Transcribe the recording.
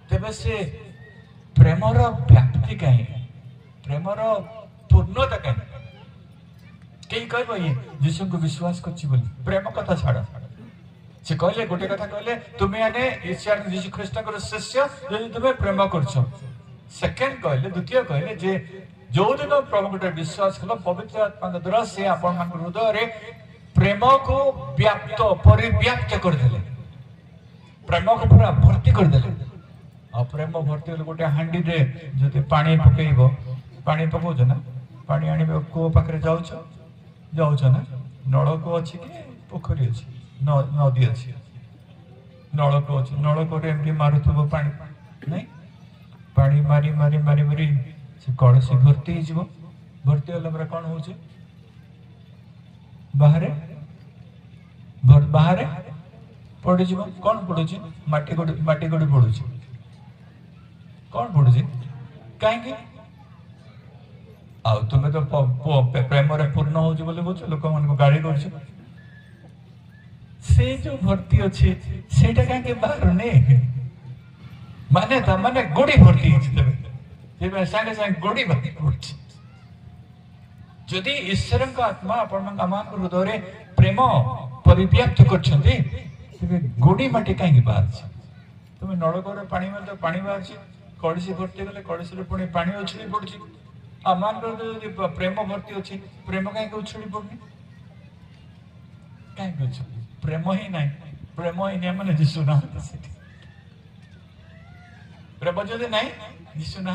तेबे से प्रेमर व्याप्ति कहीं प्रेमर पूर्णता कहीं कई कह ये यीशु को विश्वास कर प्रेम कथा छाड़ से कहले गोटे कथा कहले तुम्हें आने ईश्वर यीशु ख्रीष्ट शिष्य यदि तुम्हें प्रेम कर सेकेंड कहले द्वितीय कहले जे जो दिन प्रभु गोटे विश्वास कल पवित्र आत्मा द्वारा से आपण हृदय प्रेम को व्याप्त परिव्याप्त करदे प्रेम को पूरा भर्ती करदे आ प्रेम भर्ती होले गोटे हांडी रे जदि पानी पकेइबो पानी पकाउछ ना पानी आनिबो को पाखरे जाउछ ना नलको अछि कि पोखरी अछि नदी अछि नलको अछि नलको रे एमडी मारुथबो पानी नहीं पानी मारी मारी मारी मारी से कलसी भर्ती हो भर्ती होला पर कौन हो बाहर पड़ जीव कौन पड़ू माटी गोड़ी पड़ू कौन पड़ू कहीं आउ तुम्हें तो प्रेम पूर्ण हो लोक मान गाड़ी कर जो भर्ती अच्छी से बाहर नहीं माने था माने गोड़ी भर्ती तेरे सागे सागे गोड़ी भर्ती पड़ी जदि ईश्वर का आत्मा आपण हृदय प्रेम परिव्याप्त कर गोड़ी माटी कहीं बाहर तुम नलकूर पानी मारे तो पानी बाहर कड़सी भर्ती गले कड़सी पुणी पानी उछली पड़ी आम प्रेम भर्ती अच्छी प्रेम कहीं उछली पड़नी कहीं प्रेम ही ना प्रेम ही नहीं मैंने जीशु ना प्रेम जदि ना जीशु ना